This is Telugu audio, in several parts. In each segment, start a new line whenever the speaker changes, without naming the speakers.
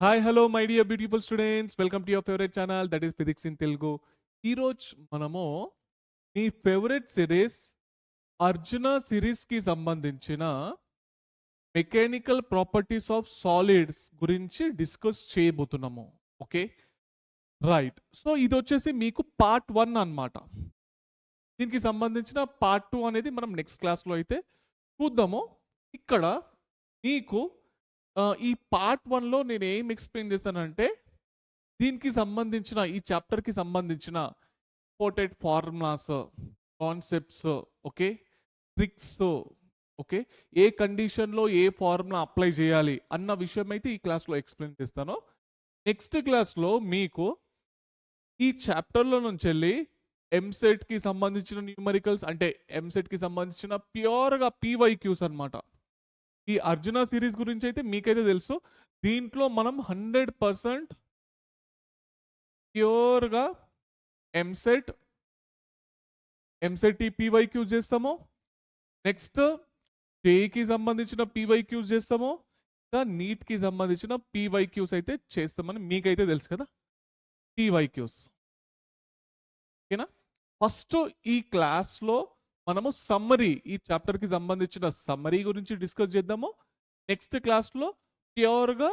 Hi hello my dear beautiful students, welcome to your favourite channel that is physics in Telugu. ఈరోజు మనము మీ ఫేవరెట్ సిరీస్ అర్జున సిరీస్కి సంబంధించిన మెకానికల్ ప్రాపర్టీస్ ఆఫ్ సాలిడ్స్ గురించి డిస్కస్ చేయబోతున్నాము. Okay, right. సో ఇది వచ్చేసి మీకు పార్ట్ 1 అన్నమాట. దీనికి సంబంధించిన పార్ట్ 2 అనేది మనం నెక్స్ట్ క్లాస్లో అయితే చూద్దాము. ఇక్కడ మీకు ఈ పార్ట్ 1లో నేను ఏం ఎక్స్ప్లెయిన్ చేశానంటే దీనికి సంబంధించిన ఈ చాప్టర్కి సంబంధించిన important formulas, concepts, okay, tricks, okay, ఏ కండిషన్లో ఏ ఫార్ములా అప్లై చేయాలి అన్న విషయం అయితే ఈ క్లాస్లో ఎక్స్ప్లెయిన్ చేస్తాను. నెక్స్ట్ క్లాస్లో మీకు ఈ చాప్టర్లో నుంచి వెళ్ళి ఎంసెట్కి సంబంధించిన న్యూమరికల్స్, అంటే ఎంసెట్కి సంబంధించిన ప్యూర్గా పీవైక్యూస్ అనమాట. ఈ అర్జున సిరీస్ గురించి అయితే మీకైతే తెలుసు. దీంట్లో మనం 100% ప్యూర్గా ఎంసెట్ పీవైక్యూస్ చేస్తాము. నెక్స్ట్ జేఈకి సంబంధించిన పీవైక్యూస్ చేస్తాము. ఇంకా నీట్కి సంబంధించిన పీవైక్యూస్ అయితే చేస్తామని మీకైతే తెలుసు కదా, పీవైక్యూస్. ఓకేనా? ఫస్ట్ ఈ క్లాస్లో మనము సమ్మరీ, ఈ చాప్టర్కి సంబంధించిన సమ్మరీ గురించి డిస్కస్ చేద్దాము. నెక్స్ట్ క్లాస్లో ప్యూర్గా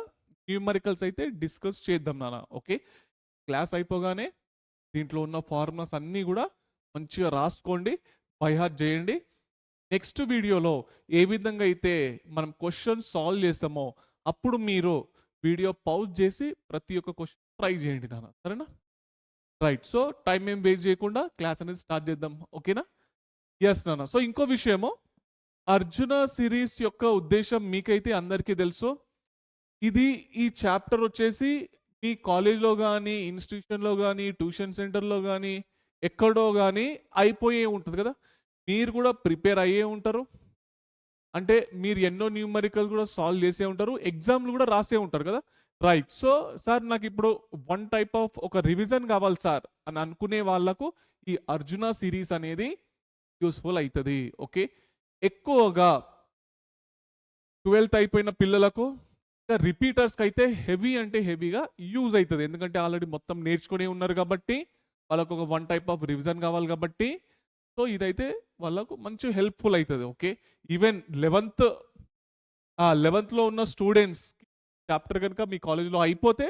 న్యూమరికల్స్ అయితే డిస్కస్ చేద్దాం నాన్న. ఓకే, క్లాస్ అయిపోగానే దీంట్లో ఉన్న ఫార్ములాస్ అన్నీ కూడా మంచిగా రాసుకోండి, బై హార్ట్ చేయండి. నెక్స్ట్ వీడియోలో ఏ విధంగా అయితే మనం క్వశ్చన్ సాల్వ్ చేస్తామో అప్పుడు మీరు వీడియో పౌజ్ చేసి ప్రతి ఒక్క క్వశ్చన్ ట్రై చేయండి నాన్న, సరేనా? రైట్. సో టైం ఏం వేస్ట్ చేయకుండా క్లాస్ అనేది స్టార్ట్ చేద్దాం. ఓకేనా? ఎస్ నాన్న. సో ఇంకో విషయము, అర్జున సిరీస్ యొక్క ఉద్దేశం మీకైతే అందరికీ తెలుసు. ఇది ఈ చాప్టర్ వచ్చేసి మీ కాలేజ్లో కానీ, ఇన్స్టిట్యూషన్లో కానీ, ట్యూషన్ సెంటర్లో కానీ, ఎక్కడో కానీ అయిపోయే ఉంటుంది కదా. మీరు కూడా ప్రిపేర్ అయ్యే ఉంటారు, అంటే మీరు ఎన్నో న్యూమరికల్ కూడా సాల్వ్ చేసే ఉంటారు, ఎగ్జామ్లు కూడా రాసే ఉంటారు కదా. రైట్. సో సార్ నాకు ఇప్పుడు వన్ టైప్ ఆఫ్ ఒక రివిజన్ కావాలి సార్ అని అనుకునే వాళ్ళకు ఈ అర్జున సిరీస్ అనేది యూస్ఫుల్ అవుతుంది. ఓకే, ఎక్కువగా 12th అయిపోయిన పిల్లలకు, ఇంకా రిపీటర్స్కి అయితే హెవీ అంటే హెవీగా యూజ్ అవుతుంది. ఎందుకంటే ఆల్రెడీ మొత్తం నేర్చుకునే ఉన్నారు కాబట్టి వాళ్ళకు ఒక వన్ టైప్ ఆఫ్ రివిజన్ కావాలి కాబట్టి. సో ఇదైతే వాళ్ళకు మంచి హెల్ప్ఫుల్ అవుతుంది. ఓకే, ఈవెన్ 11th ఉన్న స్టూడెంట్స్ చాప్టర్ కనుక మీ కాలేజ్లో అయిపోతే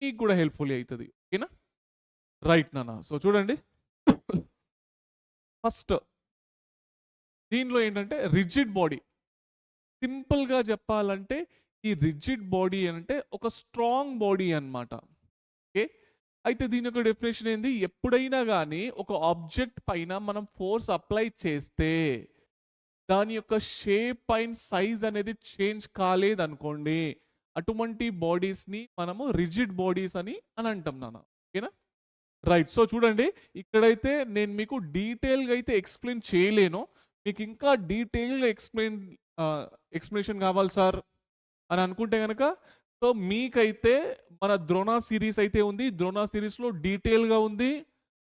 మీకు కూడా హెల్ప్ఫుల్ అవుతుంది. ఓకేనా? రైట్ నాన్న. సో చూడండి, ఫస్ట్ దీనిలో ఏంటంటే రిజిడ్ బాడీ. సింపుల్గా చెప్పాలంటే ఈ రిజిడ్ బాడీ అంటే ఒక స్ట్రాంగ్ బాడీ అన్నమాట. ఓకే, అయితే దీని యొక్క డెఫినేషన్ ఏంది? ఎప్పుడైనా కానీ ఒక ఆబ్జెక్ట్ పైన మనం ఫోర్స్ అప్లై చేస్తే దాని యొక్క షేప్ అండ్ సైజ్ అనేది చేంజ్ కాలేదనుకోండి, అటువంటి బాడీస్ని మనము రిజిడ్ బాడీస్ అని అంటాం నాన్న. ఓకేనా? రైట్. సో చూడండి, ఇక్కడైతే నేను మీకు డీటెయిల్గా అయితే ఎక్స్ప్లెయిన్ చేయలేను. మీకు ఇంకా డీటెయిల్గా ఎక్స్ప్లెనేషన్ కావాలి సార్ అని అనుకుంటే కనుక, సో మీకైతే మన ద్రోణ సిరీస్ అయితే ఉంది. ద్రోణ సిరీస్లో డీటెయిల్గా ఉంది.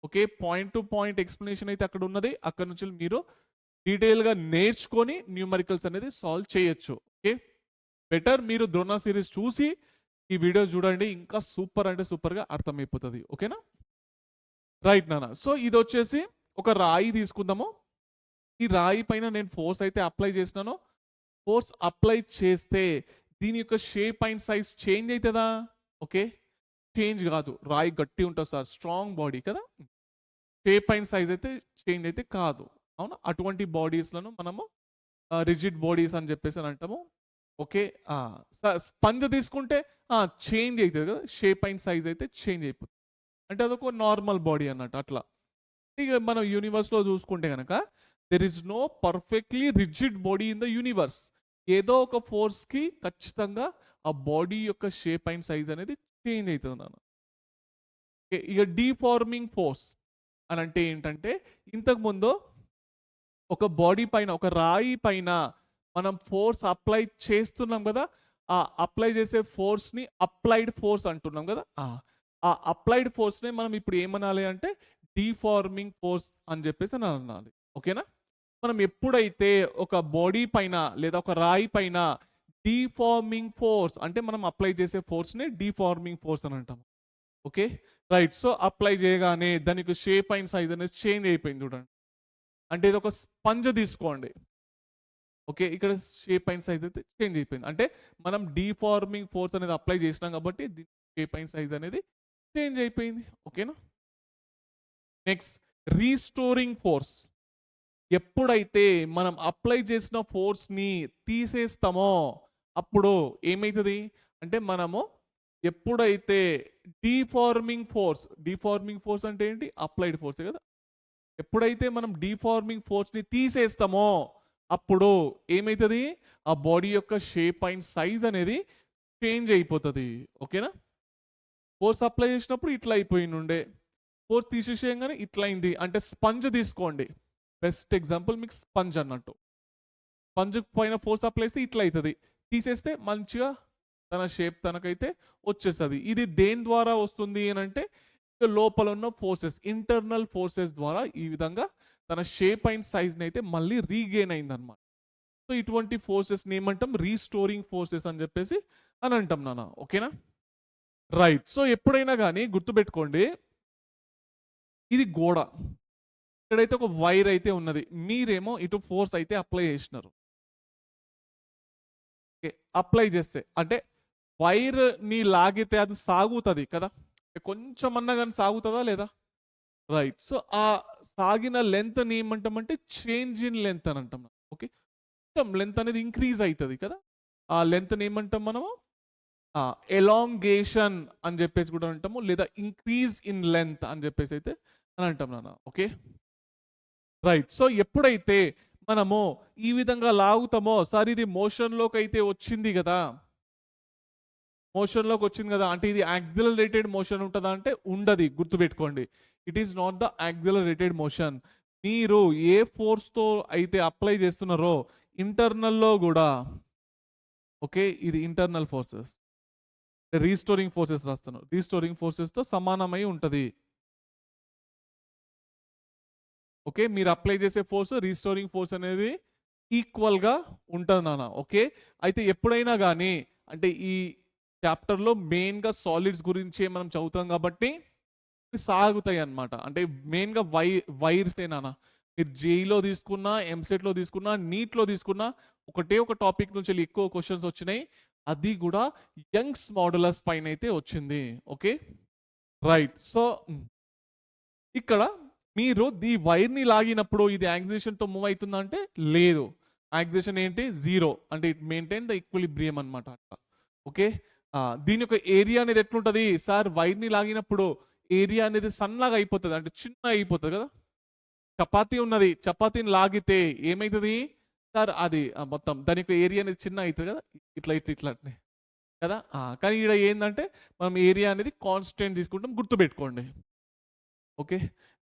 Okay, point to point explanation అయితే అక్కడ ఉన్నది. అక్కడ నుంచి మీరు డీటెయిల్గా నేర్చుకొని న్యూమరికల్స్ అనేది సాల్వ్ చేయొచ్చు. ఓకే, బెటర్ మీరు ద్రోణ సిరీస్ చూసి ఈ వీడియోస్ చూడండి, ఇంకా సూపర్ అంటే సూపర్గా అర్థమైపోతుంది. ఓకేనా? రైట్ నాన్న. సో ఇది వచ్చేసి ఒక రాయి తీసుకుందాము. ఈ రాయి పైన నేను ఫోర్స్ అయితే అప్లై చేసినాను. ఫోర్స్ అప్లై చేస్తే దీని యొక్క షేప్ అండ్ సైజ్ చేంజ్ అవుతుందా? ఓకే, చేంజ్ కాదు. రాయి గట్టి ఉంటుంది సార్, స్ట్రాంగ్ బాడీ కదా. షేప్ అండ్ సైజ్ అయితే చేంజ్ అయితే కాదు, అవునా? అటువంటి బాడీస్లను మనము రిజిడ్ బాడీస్ అని చెప్పేసి అని అంటాము. ఓకే, స్పంజ్ తీసుకుంటే చేంజ్ అవుతుంది కదా, షేప్ అండ్ సైజ్ అయితే చేంజ్ అయిపోతుంది. అంటే అదొక నార్మల్ బాడీ అన్నట్టు. అట్లా ఇక మనం యూనివర్స్లో చూసుకుంటే కనుక there is no perfectly rigid body in the universe. ఏదో ఒక ఫోర్స్కి ఖచ్చితంగా ఆ బాడీ యొక్క షేప్ అండ్ సైజ్ అనేది చేంజ్ అవుతుంది నాన్న. ఇక డీఫార్మింగ్ ఫోర్స్ అని అంటే ఏంటంటే, ఇంతకుముందు ఒక బాడీ పైన, ఒక రాయి పైన మనం ఫోర్స్ అప్లై చేస్తున్నాం కదా, ఆ అప్లై చేసే ఫోర్స్ని అప్లైడ్ ఫోర్స్ అంటున్నాం కదా. ఆ అప్లైడ్ ఫోర్స్ని మనం ఇప్పుడు ఏమనాలి అంటే డీఫార్మింగ్ ఫోర్స్ అని చెప్పేసి అని అనాలి. ఓకేనా? మనం ఎప్పుడైతే ఒక బాడీ పైన లేదా ఒక రాయి పైన డీఫార్మింగ్ ఫోర్స్ అంటే మనం అప్లై చేసే ఫోర్స్ని డీఫార్మింగ్ ఫోర్స్ అని అంటాం. Okay, right. సో అప్లై చేయగానే దానికి షేప్ అండ్ సైజ్ అనేది చేంజ్ అయిపోయింది చూడండి. అంటే ఇది ఒక స్పంజ్ తీసుకోండి. ఓకే, ఇక్కడ షేప్ అండ్ సైజ్ అయితే చేంజ్ అయిపోయింది. అంటే మనం డీఫార్మింగ్ ఫోర్స్ అనేది అప్లై చేసినాం కాబట్టి షేప్ అండ్ సైజ్ అనేది చేంజ్ అయిపోయింది. ఓకేనా. Next, restoring force. ఎప్పుడైతే మనం అప్లై చేసిన ఫోర్స్ని తీసేస్తామో అప్పుడు ఏమవుతుంది అంటే మనము ఎప్పుడైతే డీఫార్మింగ్ ఫోర్స్ అంటే ఏంటి, అప్లైడ్ ఫోర్స్ కదా. ఎప్పుడైతే మనం డీఫార్మింగ్ ఫోర్స్ని తీసేస్తామో అప్పుడు ఏమవుతుంది, ఆ బాడీ యొక్క షేప్ అండ్ సైజ్ అనేది చేంజ్ అయిపోతుంది. ఓకేనా. ఫోర్స్ అప్లై చేసినప్పుడు ఇట్లా అయిపోయింది ఉండే, ఫోర్స్ తీసేసేయంగానే ఇట్లా అయింది. అంటే స్పంజ్ తీసుకోండి, బెస్ట్ ఎగ్జాంపుల్ మీకు స్పంజ్ అన్నట్టు. స్పంజ్ పైన ఫోర్స్ అప్లై చేస్తే ఇట్లా అవుతుంది, తీసేస్తే మంచిగా తన షేప్ తనకైతే వచ్చేస్తుంది. ఇది దేని ద్వారా వస్తుంది అని అంటే లోపల ఉన్న ఫోర్సెస్, ఇంటర్నల్ ఫోర్సెస్ ద్వారా ఈ విధంగా తన షేప్ అండ్ సైజ్ని అయితే మళ్ళీ రీగెయిన్ అయిందనమాట. సో ఇటువంటి ఫోర్సెస్ని ఏమంటాం, రీస్టోరింగ్ ఫోర్సెస్ అని చెప్పేసి అని అంటాం నాన్న. ఓకేనా, రైట్. సో ఎప్పుడైనా కానీ గుర్తుపెట్టుకోండి, ఇది గోడ, ఇక్కడైతే ఒక వైర్ అయితే ఉన్నది, మీరేమో ఇటు ఫోర్స్ అయితే అప్లై చేసినారు. ఓకే, అప్లై చేస్తే అంటే వైర్ ని లాగితే అది సాగుతుంది కదా, కొంచెం అన్నా కానీ సాగుతుందా లేదా, రైట్. సో ఆ సాగిన లెంత్ ని ఏమంటామంటే చేంజ్ ఇన్ లెంత్ అని అంటాం. ఓకే, కొంచెం లెంత్ అనేది ఇంక్రీజ్ అవుతుంది కదా, ఆ లెంత్ ని ఏమంటాం మనము, ఎలాంగేషన్ అని చెప్పేసి కూడా అంటాము, లేదా ఇంక్రీజ్ ఇన్ లెంత్ అని చెప్పేసి అయితే అని అంటాం నాన్న. Okay, right. సో ఎప్పుడైతే మనము ఈ విధంగా లాగుతామో, సార్ ఇది మోషన్లోకి అయితే వచ్చింది కదా, మోషన్లోకి వచ్చింది కదా, అంటే ఇది యాక్సిలరేటెడ్ మోషన్ ఉంటుందా అంటే ఉండదు. గుర్తుపెట్టుకోండి, it is not the accelerated motion. మీరు ఏ ఫోర్స్తో అయితే అప్లై చేస్తున్నారో ఇంటర్నల్లో కూడా, ఓకే, ఇది ఇంటర్నల్ ఫోర్సెస్, రీస్టోరింగ్ ఫోర్సెస్ రాస్తున్నాను, రీస్టోరింగ్ ఫోర్సెస్తో సమానమై ఉంటుంది. ఓకే, మీరు అప్లై చేసే ఫోర్స్ రీస్టోరింగ్ ఫోర్స్ అనేది ఈక్వల్గా ఉంటుంది నాన్న. ఓకే, అయితే ఎప్పుడైనా కానీ అంటే ఈ చాప్టర్లో మెయిన్గా సాలిడ్స్ గురించే మనం చదువుతాం కాబట్టి సాగుతాయి అన్నమాట. అంటే మెయిన్గా వైర్సే నాన్న. మీరు జేఈలో తీసుకున్నా, ఎంసెట్లో తీసుకున్నా, నీట్లో తీసుకున్నా ఒకటే ఒక టాపిక్ నుంచి ఎక్కువ క్వశ్చన్స్ వచ్చినాయి, అది కూడా యంగ్స్ మోడలస్ పైన అయితే వచ్చింది. Okay, right. సో ఇక్కడ మీరు ఈ వైర్ని లాగినప్పుడు ఇది యాక్సిలేషన్తో మూవ్ అవుతుందా అంటే లేదు, యాక్సిలేషన్ ఏంటి, జీరో. అంటే ఇట్ మెయింటైన్ ద ఈక్విలిబ్రియం అనమాట. ఓకే, దీని యొక్క ఏరియా అనేది ఎట్లుంటుంది సార్, వైర్ని లాగినప్పుడు ఏరియా అనేది సన్నగా అయిపోతుంది, అంటే చిన్న అయిపోతుంది కదా. చపాతీ ఉన్నది, చపాతీని లాగితే ఏమవుతుంది సార్, అది మొత్తం దాని యొక్క ఏరియా అనేది చిన్న అవుతుంది కదా, ఇట్లా ఇట్లా ఇట్లా కదా. కానీ ఇక్కడ ఏంటంటే మనం ఏరియా అనేది కాన్స్టెంట్ తీసుకుంటాం, గుర్తుపెట్టుకోండి. ఓకే,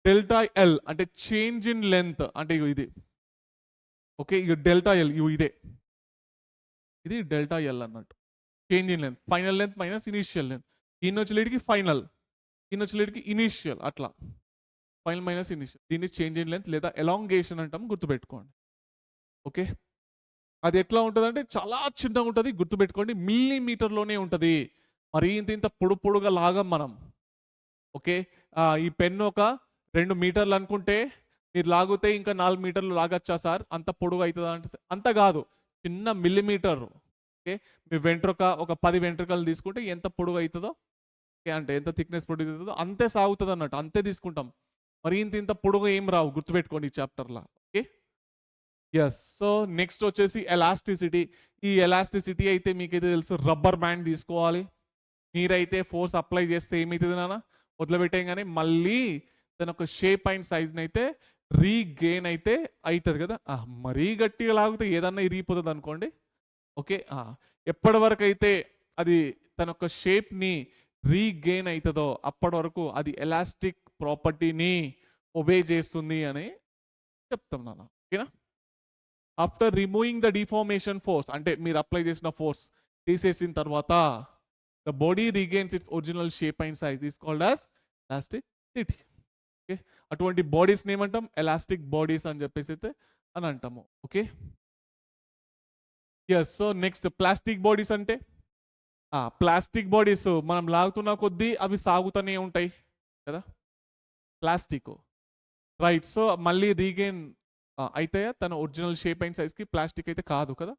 డెల్టా ఎల్ అంటే చేంజ్ ఇన్ లెంత్, అంటే ఇది. ఓకే, ఇక డెల్టా ఎల్ ఇదే, ఇది డెల్టా ఎల్ అన్నట్టు, change in length, final length minus initial length. వచ్చేటికి ఫైనల్, వచ్చేటికి ఇనీషియల్, అట్లా ఫైనల్ మైనస్ ఇనీషియల్, దీన్ని చేంజ్ ఇన్ లెంత్ లేదా ఎలాంగేషన్ అంటాం, గుర్తుపెట్టుకోండి. ఓకే, అది ఎట్లా ఉంటుంది అంటే చాలా చిన్నగా ఉంటుంది, గుర్తుపెట్టుకోండి, మిల్లీమీటర్లోనే ఉంటుంది. మరి ఇంత పొడుగా లాగం మనం. ఓకే, ఈ పెన్ను ఒక 2 మీటర్లు అనుకుంటే మీరు లాగితే ఇంకా 4 మీటర్లు లాగచ్చా సార్, అంత పొడుగు అవుతుందా అంటే అంత కాదు, చిన్న మిల్లీమీటర్. ఓకే, మీ వెంట్రుక ఒక 10 వెంట్రుకలు తీసుకుంటే ఎంత పొడుగు అవుతుందో, ఓకే, అంటే ఎంత థిక్నెస్ పొడుగు అవుతుందో అంతే సాగుతుంది అన్నట్టు, అంతే తీసుకుంటాం. మరి ఇంత పొడుగు ఏం రావు, గుర్తుపెట్టుకోండి ఈ చాప్టర్లో. Okay, yes. సో నెక్స్ట్ వచ్చేసి ఎలాస్టిసిటీ. ఈ ఎలాస్టిసిటీ అయితే మీకైతే తెలుసు, రబ్బర్ బ్యాండ్ తీసుకోవాలి. మీరైతే ఫోర్స్ అప్లై చేస్తే ఏమవుతుంది నాన్న, వదిలిపెట్టేయగానే మళ్ళీ తన ఒక షేప్ అండ్ సైజ్ని అయితే రీగెయిన్ అయితే అవుతుంది కదా. మరీ గట్టిగా లాగితే ఏదన్నా ఇరిగిపోతుంది అనుకోండి. ఓకే, ఎప్పటి వరకు అయితే అది తన యొక్క షేప్ని రీగెయిన్ అవుతుందో అప్పటి వరకు అది ఎలాస్టిక్ ప్రాపర్టీని ఒబే చేస్తుంది అని చెప్తాం నాన్న. ఓకేనా. After removing the deformation force, అంటే మీరు అప్లై చేసిన ఫోర్స్ తీసేసిన తర్వాత the body regains its original shape and size is called as elasticity. Okay, అటువంటి బాడీస్ ఏమంటాం, ఎలాస్టిక్ బాడీస్ అని చెప్పేసి అయితే అని అంటాము. Okay, yes. So next plastic bodies అంటే ప్లాస్టిక్ బాడీస్ మనం లాగుతున్న కొద్దీ అవి సాగుతూనే ఉంటాయి కదా, ప్లాస్టిక్. రైట్. సో మళ్ళీ రీగెయిన్ అయితే తన ఒరిజినల్ షేప్ అండ్ సైజ్కి ప్లాస్టిక్ అయితే కాదు కదా,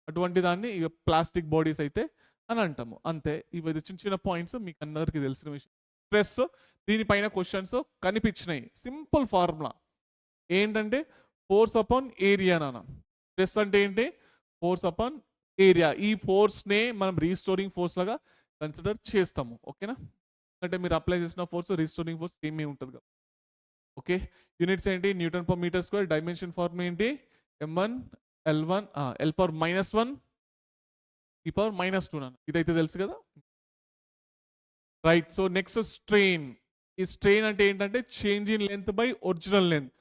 అటువంటి దాన్ని ఇక ప్లాస్టిక్ బాడీస్ అయితే అని అంటాము అంతే. ఇవి చిన్న చిన్న పాయింట్స్ మీకు అందరికీ తెలిసిన విషయం. స్ట్రెస్ దీనిపైన క్వశ్చన్స్ కనిపించినాయి. సింపుల్ ఫార్ములా ఏంటంటే ఫోర్స్ అపాన్ ఏరియా నాన్న. స్ట్రెస్ అంటే ఏంటి? Force upon area. ఈ ఫోర్స్నే మనం రీస్టోరింగ్ ఫోర్స్ లాగా కన్సిడర్ చేస్తాము. ఓకేనా? అంటే మీరు అప్లై చేసిన ఫోర్స్ రీస్టోరింగ్ ఫోర్స్ సేమ్ ఉంటుంది కదా. ఓకే. యూనిట్స్ ఏంటి? Newton per metre square. Dimension form ఏంటి? m1 l1 l power -1 e power -2 నాన్న. ఇదైతే తెలుసు కదా. రైట్. So next strain. ఈ స్ట్రెయిన్ అంటే ఏంటంటే change in length by original length,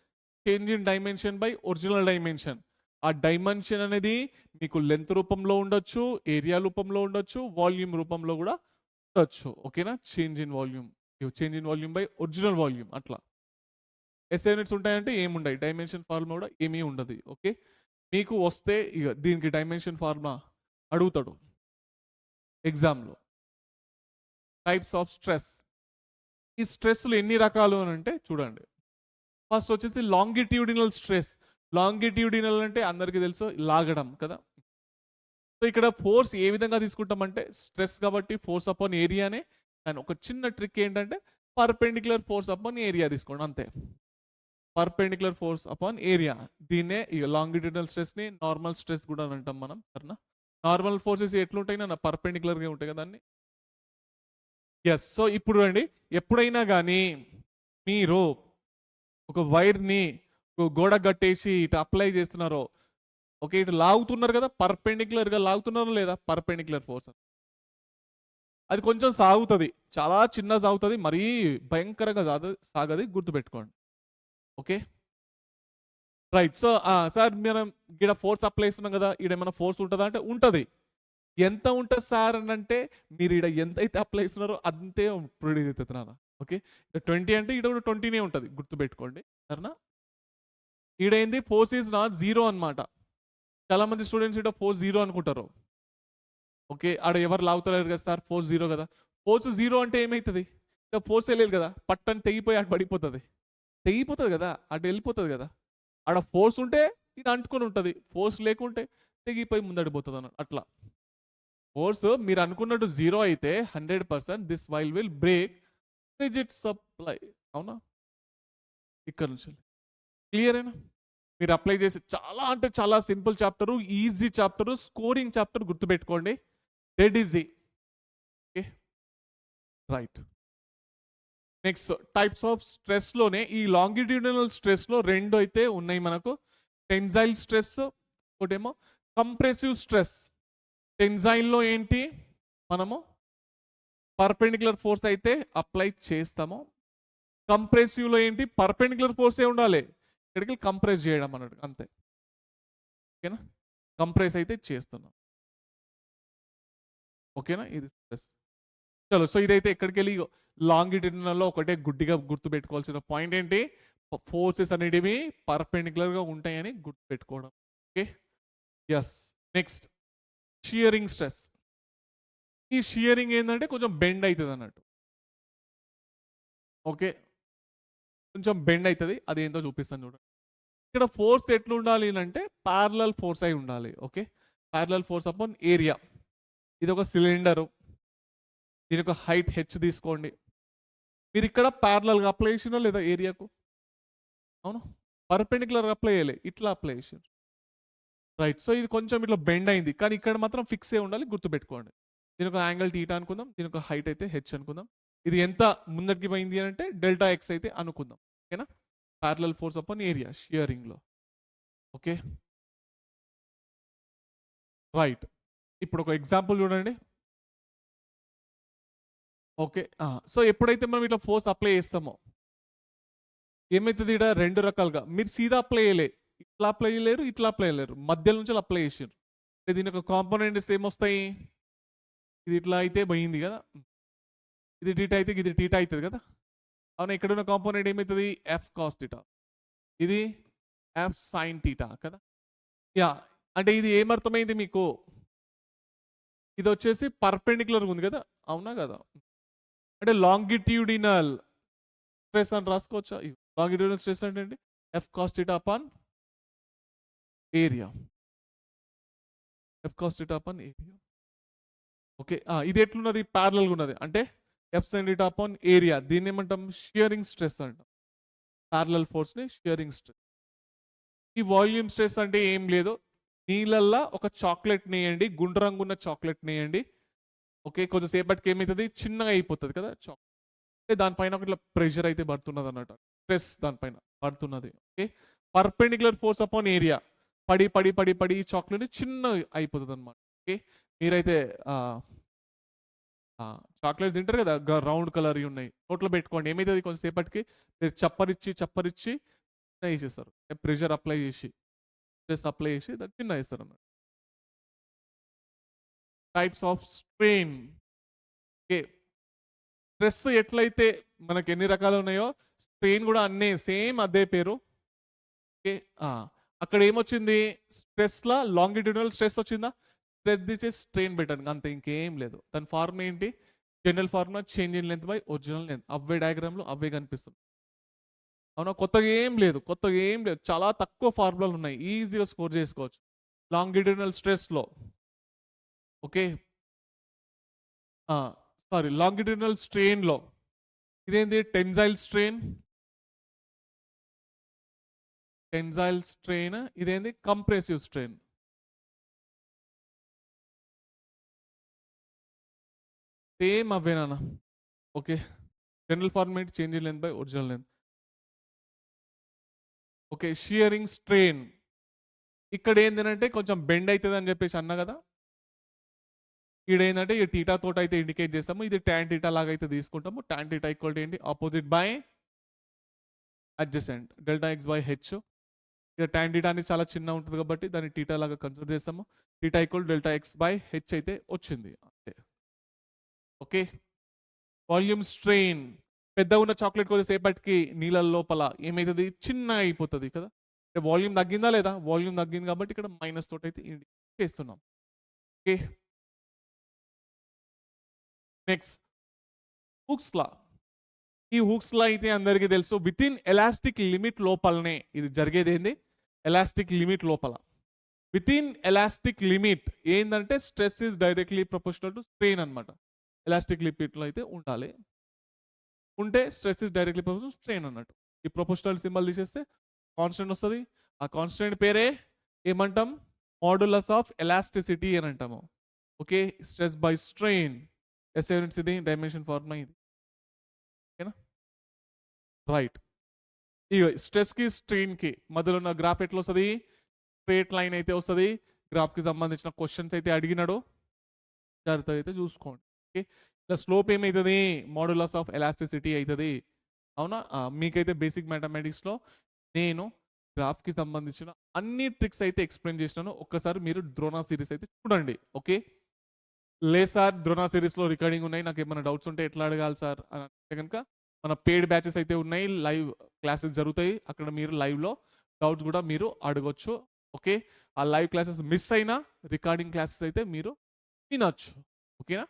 change in dimension by original dimension. ఆ డైమెన్షన్ అనేది మీకు లెంత్ రూపంలో ఉండొచ్చు, ఏరియా రూపంలో ఉండొచ్చు, వాల్యూమ్ రూపంలో కూడా ఉండొచ్చు. ఓకేనా? Change in volume, change in volume by original volume అట్లా. ఎస్ఐ యూనిట్స్ ఉంటాయంటే ఏముండయి, డైమెన్షన్ ఫార్ములా కూడా ఏమీ ఉండదు. ఓకే. మీకు వస్తే ఇక దీనికి డైమెన్షన్ ఫార్ములా అడుగుతాడు ఎగ్జామ్లో. Types of stress. ఈ స్ట్రెస్లు ఎన్ని రకాలు అని అంటే చూడండి. ఫస్ట్ వచ్చేసి లాంగిట్యూడినల్ స్ట్రెస్. లాంగిట్యూడినల్ అంటే అందరికీ తెలుసు లాగడం కదా. సో ఇక్కడ ఫోర్స్ ఏ విధంగా తీసుకుంటామంటే స్ట్రెస్ కాబట్టి ఫోర్స్ అపాన్ ఏరియానే, అండ్ ఒక చిన్న ట్రిక్ ఏంటంటే పర్పెండిక్యులర్ ఫోర్స్ అపాన్ ఏరియా తీసుకోండి అంతే. Perpendicular force upon area. దీన్నే ఇక లాంగిట్యూడినల్ స్ట్రెస్ని నార్మల్ స్ట్రెస్ కూడా అని అంటాం మనం. సరేనా? నార్మల్ ఫోర్సెస్ ఎట్లుంటాయి నా పర్పెండిక్యులర్గా ఉంటాయి కదా అన్ని. ఎస్. సో ఇప్పుడు రండి, ఎప్పుడైనా కానీ మీరు ఒక వైర్ని గోడ కట్టేసి ఇటు అప్లై చేస్తున్నారో, ఓకే, ఇటు లాగుతున్నారు కదా, పర్పెండిక్యులర్గా లాగుతున్నారో లేదా, పర్పెండిక్యులర్ ఫోర్స్ అది కొంచెం సాగుతుంది, చాలా చిన్న సాగుతుంది, మరీ భయంకరంగా సాగది, గుర్తుపెట్టుకోండి. ఓకే. రైట్. సో సార్ మనం ఇక్కడ ఫోర్స్ అప్లై చేస్తున్నాం కదా, ఇక్కడ ఏమైనా ఫోర్స్ ఉంటుందా అంటే ఉంటుంది. ఎంత ఉంటుంది సార్ అని అంటే మీరు ఇక్కడ ఎంత అయితే అప్లై చేస్తున్నారో అంతే ప్రొడ్యూస్ అవుతుంది నాదా. ఓకే. 20 అంటే ఇక్కడ కూడా 20నే ఉంటుంది, గుర్తుపెట్టుకోండి. సరేనా? ఈడైంది ఫోర్స్ ఈజ్ నాట్ జీరో అనమాట. చాలా మంది స్టూడెంట్స్ ఇక్కడ ఫోర్స్ జీరో అనుకుంటారు. ఓకే. ఆడ ఎవరు లాగుతలేరు కదా సార్, ఫోర్స్ జీరో కదా. ఫోర్స్ జీరో అంటే ఏమవుతుంది? ఇక్కడ ఫోర్స్ వెళ్ళలేదు కదా, పట్టని తెగిపోయి అటు పడిపోతుంది, తెగిపోతుంది కదా, అటు వెళ్ళిపోతుంది కదా. ఆడ ఫోర్స్ ఉంటే ఇది అంటుకొని ఉంటుంది, ఫోర్స్ లేకుంటే తెగిపోయి ముందడిపోతుంది అన్నట్టు. అట్లా ఫోర్స్ మీరు అనుకున్నట్టు జీరో అయితే 100% this while will break rigid supply. అవునా? ఇక్కడ నుంచి క్లియరేనా? మీరు అప్లై చేసి చాలా అంటే చాలా simple chapter, easy chapter, scoring chapter, గుర్తుపెట్టుకోండి. Dead easy. Okay. Right. Next types of స్ట్రెస్లోనే ఈ లాంగిట్యూడినల్ స్ట్రెస్లో రెండు అయితే ఉన్నాయి మనకు. టెన్జైల్ స్ట్రెస్, ఒకటేమో కంప్రెసివ్ స్ట్రెస్. టెన్జైల్లో ఏంటి, మనము పర్పెండిక్యులర్ ఫోర్స్ అయితే అప్లై చేస్తాము. కంప్రెసివ్లో ఏంటి, పర్పెండిక్యులర్ ఫోర్సే ఉండాలి, ఇక్కడికి కంప్రెస్ చేయడం అన్నట్టు అంతే. ఓకేనా? కంప్రెస్ అయితే చేస్తున్నాం. ఓకేనా? ఇది స్ట్రెస్. చలో. సో ఇదైతే ఎక్కడికి వెళ్ళి లాంగిట్యూడినల్లో ఒకటే గుడ్డిగా గుర్తుపెట్టుకోవాల్సిన పాయింట్ ఏంటి, ఫోర్సెస్ అనేటివి పర్పెండిక్యులర్గా ఉంటాయని గుర్తుపెట్టుకోవడం. Okay. Yes. Next shearing stress. ఈ షియరింగ్ ఏంటంటే కొంచెం బెండ్ అవుతుంది అన్నట్టు. ఓకే. కొంచెం బెండ్ అవుతుంది, అది ఏంటో చూపిస్తాను చూడండి. ఇక్కడ ఫోర్స్ ఎట్లా ఉండాలి అంటే ప్యారలల్ ఫోర్స్ అయి ఉండాలి. Okay. Parallel force upon area. ఇది ఒక సిలిండరు, దీని ఒక హైట్ హెచ్ తీసుకోండి. మీరు ఇక్కడ ప్యారలల్గా అప్లై చేసినా లేదా ఏరియాకు? అవును. పర్పెండిక్యులర్గా అప్లై చేయలే, ఇట్లా అప్లై చేసారు. రైట్. సో ఇది కొంచెం ఇట్లా బెండ్ అయింది, కానీ ఇక్కడ మాత్రం ఫిక్స్ అయి ఉండాలి, గుర్తుపెట్టుకోండి. దీని ఒక యాంగిల్ టీటా అనుకుందాం, దీని ఒక హైట్ అయితే హెచ్ అనుకుందాం. ఇది ఎంత ముందరికి పోయింది అంటే డెల్టా ఎక్స్ అయితే అనుకుందాం. ఓకేనా? ప్యారలల్ ఫోర్స్ అపాన్ ఏరియా షియరింగ్లో. ఓకే. రైట్. ఇప్పుడు ఒక ఎగ్జాంపుల్ చూడండి. ఓకే. సో ఎప్పుడైతే మనం ఇట్లా ఫోర్స్ అప్లై చేస్తామో ఏమవుతుంది, ఇక్కడ రెండు రకాలుగా మీరు సీదా అప్లై చేయలే, ఇట్లా అప్లై చేయలేరు, ఇట్లా అప్లై చేయలేరు, మధ్యలో నుంచి అప్లై చేసారు. దీని యొక్క కాంపోనెంట్స్ ఏమొస్తాయి, ఇది ఇట్లా అయితే పోయింది కదా, ఇది టీటా అయితే ఇది టీటా అవుతుంది కదా. అవునా? ఇక్కడ ఉన్న కాంపోనెంట్ ఏమవుతుంది, ఎఫ్ కాస్ టీటా, ఇది ఎఫ్ సైన్ టీటా కదా. యా, అంటే ఇది ఏమర్థమైంది మీకు? ఇది వచ్చేసి పర్పెండిక్యులర్ ఉంది కదా, అవునా కదా? అంటే లాంగిట్యూడినల్ స్ట్రెస్ అని రాసుకోవచ్చా? లాంగిట్యూడినల్ స్ట్రెస్ అంటే ఏంటి? F cos theta upon area. F cos theta upon area. Okay, ఇది ఎట్లున్నది? ప్యారలల్ గా ఉన్నది. అంటే F sine theta upon area. దీన్ని ఏమంటాం? షియరింగ్ స్ట్రెస్ అంటాం. ప్యారలల్ ఫోర్స్ ని షియరింగ్ స్ట్రెస్. ఈ వాల్యూమ్ స్ట్రెస్ అంటే ఏం లేదు, నీళ్ళల్లో ఒక చాక్లెట్ నేయండి, గుండ్ర రంగున్న చాక్లెట్ నేయండి. ఓకే, కొంచెంసేపటికి ఏమవుతుంది? చిన్నగా అయిపోతుంది కదా చాక్లెట్. దానిపైన ఒక ఇట్లా ప్రెషర్ అయితే పడుతున్నది అన్నట్టు, స్ట్రెస్ దానిపైన పడుతున్నది. Okay, perpendicular force upon area. పడి పడి పడి పడి ఈ చాక్లెట్ చిన్న అయిపోతుంది అనమాట. ఓకే, మీరైతే చాక్లెట్ తింటారు కదా, రౌండ్ కలర్ ఉన్నాయి, నోట్లో పెట్టుకోండి. ఏమైతుంది? కొంచెంసేపటికి మీరు చప్పరిచ్చి చప్పరిచ్చి చిన్న వేసేస్తారు. ప్రెషర్ అప్లై చేసి, స్ట్రెస్ అప్లై చేసి దాన్ని చిన్న వేస్తారు అన్నమాట. Types of strain. Okay, stress ఎట్లయితే మనకి ఎన్ని రకాలు ఉన్నాయో, స్ట్రెయిన్ కూడా అన్నీ సేమ్ అదే పేరు. ఓకే, అక్కడ ఏమొచ్చింది? స్ట్రెస్లా లాంగిట్యూడినల్ స్ట్రెస్ వచ్చిందా? స్ట్రెస్ తీసేసి స్ట్రెయిన్ పెట్టండి అంతే, ఇంకేం లేదు. దాని ఫార్ములా ఏంటి? General formula change in length by original length. అవే డయాగ్రామ్లు అవే కనిపిస్తుంది. అవునా? కొత్తగా ఏం లేదు, కొత్తగా ఏం లేదు. చాలా తక్కువ ఫార్ములాలు ఉన్నాయి, ఈజీగా స్కోర్ చేసుకోవచ్చు లాంగిట్యూడినల్ స్ట్రెస్లో. ఓకే, సారీ, లాంగిట్యూడినల్ స్ట్రెయిన్లో ఇదేంటి? Tensile strain. Tensile strain. ఇదేంటి? Compressive strain. సేమ్ అవేనా? Okay, general format change in length by original length. Okay, shearing strain. ఇక్కడ ఏంటంటే కొంచెం బెండ్ అవుతుంది అని చెప్పేసి అన్నా కదా. ఇక్కడ ఏంటంటే ఈ టీటా తోట అయితే ఇండికేట్ చేస్తాము, ఇది ట్యాన్ టీటా లాగా అయితే తీసుకుంటాము. ట్యాన్ టీటా ఈక్వల్ ఏంటి? Opposite by adjacent, delta X by H. ఇక ట్యాన్ టీటా అనేది చాలా చిన్న ఉంటుంది కాబట్టి దాన్ని టీటా లాగా కన్సిడర్ చేస్తాము. Theta equal delta X by H అయితే వచ్చింది అంతే. Okay, volume strain. పెద్ద ఉన్న చాక్లెట్ కొద్దిసేపటికి నీళ్ళ లోపల ఏమవుతుంది? చిన్న అయిపోతుంది కదా. వాల్యూమ్ తగ్గిందా లేదా? వాల్యూమ్ తగ్గింది కాబట్టి ఇక్కడ మైనస్ తోటి అయితే చేస్తున్నాం. ఓకే, నెక్స్ట్ హుక్స్ లా. ఈ హుక్స్ లా అయితే అందరికీ తెలుసు, విత్ ఇన్ ఎలాస్టిక్ లిమిట్ లోపలనే ఇది జరిగేది. ఏంది? ఎలాస్టిక్ లిమిట్ లోపల, విత్ ఇన్ ఎలాస్టిక్ లిమిట్ ఏంటంటే stress is directly proportional to strain అనమాట. ఎలాస్టిక్ లిమిట్లో అయితే ఉండాలి, ఉంటే stress is directly proportional to strain అన్నట్టు. ఈ ప్రపోర్షనల్ సింబల్ తీసేస్తే కాన్స్టెంట్ వస్తుంది. ఆ కాన్స్టెంట్ పేరే ఏమంటాం? మాడ్యులస్ ఆఫ్ ఎలాస్టిసిటీ అని అంటాము. Okay, stress by strain. SI units ఇది, డైమెన్షన్ ఫార్ములా ఇది. ఓకేనా? రైట్. ఇక స్ట్రెస్కి స్ట్రెయిన్కి మధ్యలో ఉన్న గ్రాఫ్ ఎట్లా వస్తుంది? స్ట్రేట్ లైన్ అయితే వస్తుంది. గ్రాఫ్కి సంబంధించిన క్వశ్చన్స్ అయితే అడిగినాడు, జాగ్రత్తగా అయితే చూసుకోండి. ఓకే, ఇలా స్లోప్ ఏమవుతుంది? మాడ్యులస్ ఆఫ్ ఎలాస్టిసిటీ అవుతుంది. అవునా? మీకైతే బేసిక్ మ్యాథమెటిక్స్లో నేను గ్రాఫ్కి సంబంధించిన అన్ని ట్రిక్స్ అయితే ఎక్స్ప్లెయిన్ చేసినాను. ఒక్కసారి మీరు ద్రోణ సిరీస్ అయితే చూడండి. ఓకే, లే సార్ ద్రోణ సిరీస్లో రికార్డింగ్ ఉన్నాయి, నాకు ఏమైనా డౌట్స్ ఉంటే ఎట్లా అడగాలి సార్ అని అంటే కనుక మన పెయిడ్ బ్యాచెస్ అయితే ఉన్నాయి, లైవ్ క్లాసెస్ జరుగుతాయి, అక్కడ మీరు లైవ్లో డౌట్స్ కూడా మీరు అడగొచ్చు. ఓకే, ఆ లైవ్ క్లాసెస్ మిస్ అయినా రికార్డింగ్ క్లాసెస్ అయితే మీరు వినొచ్చు. ఓకేనా?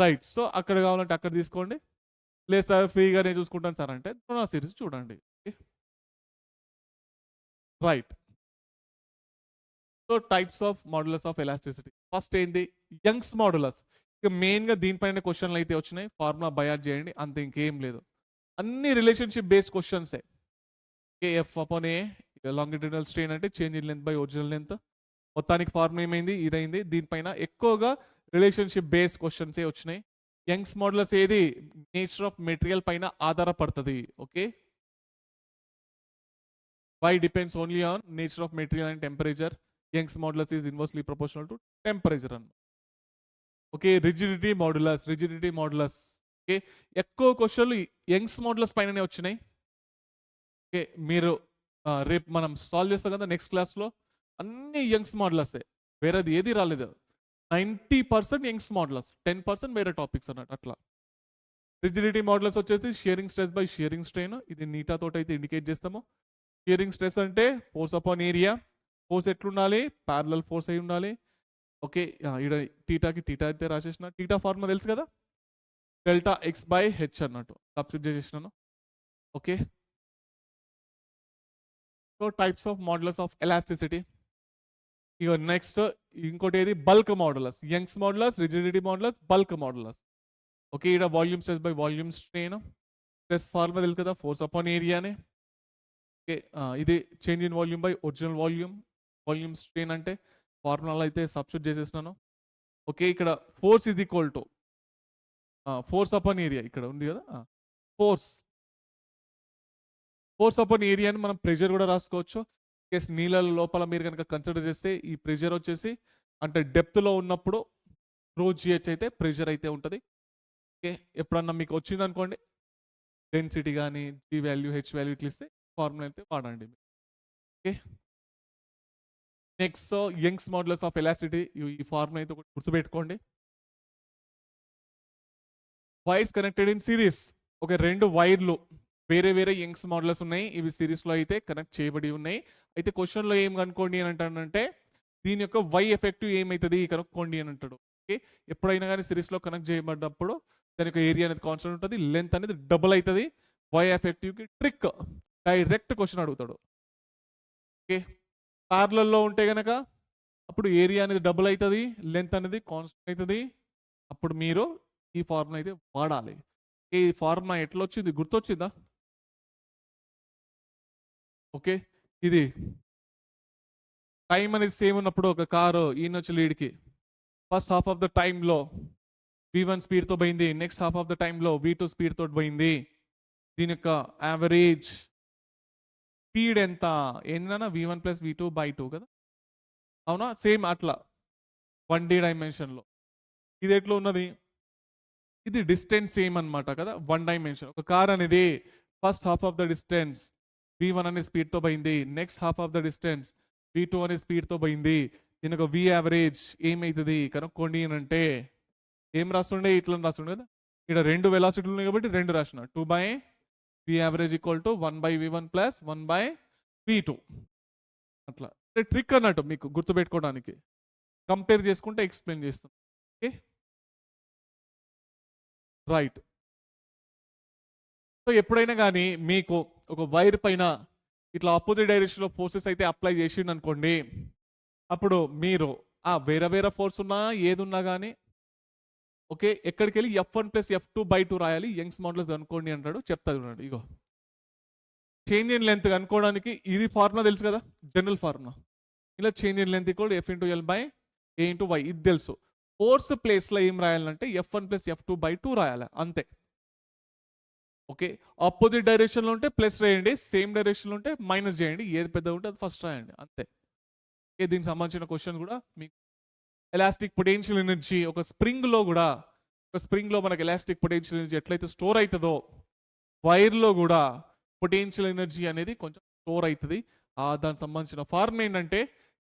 రైట్. సో అక్కడ కావాలంటే అక్కడ తీసుకోండి, లేదు సార్ ఫ్రీగానే చూసుకుంటాను సార్ అంటే ద్రోణ సిరీస్ చూడండి. Right. So types of modulus of elasticity. First ఏంటి? Young's modulus. ఇక మెయిన్గా దీనిపైన క్వశ్చన్లు అయితే వచ్చినాయి, ఫార్ములా బయాట్ చేయండి అంతే, ఇంకేం లేదు. అన్ని రిలేషన్షిప్ బేస్డ్ క్వశ్చన్సే. F upon A, longitudinal strain అంటే change in length by original length. మొత్తానికి ఫార్ములా ఏమైంది? ఇదైంది. దీనిపైన ఎక్కువగా రిలేషన్షిప్ బేస్డ్ క్వశ్చన్సే వచ్చినాయి. యంగ్స్ మాడ్యులస్ ఏది? నేచర్ ఆఫ్ మెటీరియల్ పైన ఆధారపడుతుంది. Okay, y depends only on nature of material and temperature. Young's modulus is inversely proportional to temperature. Okay, rigidity modulus, rigidity modulus. Okay, ఎక్కువ క్వశ్చన్లు యంగ్స్ మాడ్యులస్ పైననే వచ్చినాయి. ఓకే, మీరు రేపు మనం సాల్వ్ చేస్తాం కదా నెక్స్ట్ క్లాస్లో, అన్ని యంగ్స్ మాడ్యులసే, వేరేది ఏది రాలేదు. 90% యంగ్స్ మాడ్యులస్, 10% వేరే టాపిక్స్ అన్నట్టు అట్లా. రిజిడిటీ మాడ్యులస్ వచ్చేసి shearing stress by shearing strain. ఇది నీటా తోటి అయితే ఇండికేట్ చేస్తాము. షియరింగ్ స్ట్రెస్ అంటే ఫోర్స్ అపాన్ ఏరియా, ఫోర్స్ ఎట్లుండాలి, ప్యారలల్ ఫోర్స్ అయి ఉండాలి. ఓకే, ఈడ టీటాకి టీటా అయితే రాసేసిన. టీటా ఫార్ములా తెలుసు కదా, డెల్టా ఎక్స్ బై హెచ్ అన్నట్టు సబ్స్టిట్యూట్ చేసినాను. Okay, so types of modulus of elasticity. ఇక నెక్స్ట్ ఇంకోటి ఏది, bulk modulus. Young's modulus, rigidity modulus, bulk modulus. Okay, ఇక్కడ volume stress by volume strain. Stress formula తెలుసు కదా, ఫోర్స్ అపాన్ ఏరియానే. ఓకే, ఇది change in volume by original volume. Volume strain అంటే ఫార్ములాలో అయితే సబ్స్టిట్యూట్ చేసేసినాను. ఓకే, ఇక్కడ force is equal to force upon area ఇక్కడ ఉంది కదా, ఫోర్స్ ఫోర్స్ అపాన్ ఏరియా అని మనం ప్రెషర్ కూడా రాసుకోవచ్చు. కేస్ నీళ్ళ లోపల మీరు కనుక కన్సిడర్ చేస్తే ఈ ప్రెషర్ వచ్చేసి అంటే డెప్త్లో ఉన్నప్పుడు రో జిహెచ్ అయితే ప్రెషర్ అయితే ఉంటుంది. ఓకే, ఎప్పుడన్నా మీకు వచ్చింది అనుకోండి డెన్సిటీ కానీ జీ వాల్యూ హెచ్ వాల్యూ ఇట్లా ఇస్తే ఫార్ములా అయితే వాడండి. Okay, next Young's models of elasticity. ఈ ఫార్ములా అయితే ఒకటి గుర్తుపెట్టుకోండి. Wires connected in series. ఒక రెండు వైర్లు వేరే వేరే యంగ్స్ మోడల్స్ ఉన్నాయి, ఇవి సిరీస్లో అయితే కనెక్ట్ చేయబడి ఉన్నాయి. అయితే క్వశ్చన్లో ఏం కనుక్కోండి అని అంటాడంటే దీని యొక్క వై ఎఫెక్టివ్ ఏమవుతుంది కనుక్కోండి అని అంటాడు. ఓకే, ఎప్పుడైనా కానీ సిరీస్లో కనెక్ట్ చేయబడ్డప్పుడు దాని యొక్క ఏరియా అనేది కాన్స్టెంట్ ఉంటుంది, లెంత్ అనేది డబుల్ అవుతుంది. వై ఎఫెక్టివ్కి ట్రిక్ డైరెక్ట్ క్వశ్చన్ అడుగుతాడు. ఓకే, ప్యారలల్లో ఉంటే కనుక అప్పుడు ఏరియా అనేది డబుల్ అవుతుంది, లెంత్ అనేది కాన్స్టెంట్ అవుతుంది. అప్పుడు మీరు ఈ ఫార్ములా అయితే వాడాలి. ఈ ఫార్ములా ఎట్లా వచ్చింది గుర్తొచ్చిందా? ఓకే, ఇది టైం అనేది సేమ్ ఉన్నప్పుడు ఒక కారు ఈయనొచ్చి లీడ్కి ఫస్ట్ హాఫ్ ఆఫ్ ద టైంలో V1 స్పీడ్తో పోయింది, నెక్స్ట్ హాఫ్ ఆఫ్ ద టైంలో V2 స్పీడ్తో పోయింది. దీని యొక్క యావరేజ్ స్పీడ్ ఎంత ఏంటన్నా V1 + V2/2 కదా, అవునా? సేమ్ అట్లా 1D డైమెన్షన్లో ఇది ఎట్లా ఉన్నది, ఇది డిస్టెన్స్ సేమ్ అనమాట కదా, 1 డైమెన్షన్. ఒక కార్ అనేది first half of the distance V1 అనే స్పీడ్తో పోయింది, next half of the distance V2 అనే స్పీడ్తో పోయింది. దీని ఒక V యావరేజ్ ఏమవుతుంది కనుక్కోండి అని అంటే ఏం రాస్తుండే, ఇట్లా రాస్తుండే కదా. ఇక్కడ రెండు వెలాసిటీలు ఉన్నాయి కాబట్టి రెండు రాసిన 2/V average equal to 1/V1 + 1/V2. అట్లా ట్రిక్ అన్నట్టు మీకు గుర్తుపెట్టుకోవడానికి, కంపేర్ చేసుకుంటే ఎక్స్ప్లెయిన్ చేస్తాం. Okay, right. సో ఎప్పుడైనా కానీ మీకు ఒక వైర్ పైన ఇట్లా ఆపోజిట్ డైరెక్షన్లో ఫోర్సెస్ అయితే అప్లై చేసిండు అనుకోండి, అప్పుడు మీరు వేరే వేరే ఫోర్స్ ఉన్నా ఏది ఉన్నా కానీ ఓకే ఎక్కడికి వెళ్ళి F1 + F2/2 రాయాలి. యంగ్స్ మోడల్స్ అనుకోండి అంటాడు, చెప్తా చూడండి. ఇగో చేంజ్ ఇన్ లెంత్ కనుక్కోవడానికి ఇది ఫార్ములా తెలుసు కదా, జనరల్ ఫార్ములా. ఇలా change in length equal F × L / A × Y ఇది తెలుసు. ఫోర్స్ ప్లేస్లో ఏం రాయాలంటే F1 + F2/2 రాయాలి అంతే. ఓకే, ఆపోజిట్ డైరెక్షన్లో ఉంటే ప్లస్ రాయండి, సేమ్ డైరెక్షన్లో ఉంటే మైనస్ చేయండి, ఏది పెద్దగా ఉంటే అది ఫస్ట్ రాయండి అంతే. ఓకే, దీనికి సంబంధించిన క్వశ్చన్ కూడా మీకు ఎలాస్టిక్ పొటెన్షియల్ ఎనర్జీ ఒక స్ప్రింగ్లో కూడా, ఒక స్ప్రింగ్లో మనకి ఎలాస్టిక్ పొటెన్షియల్ ఎనర్జీ ఎట్లయితే స్టోర్ అవుతుందో వైర్లో కూడా పొటెన్షియల్ ఎనర్జీ అనేది కొంచెం స్టోర్ అవుతుంది. దానికి సంబంధించిన ఫార్మ్ ఏంటంటే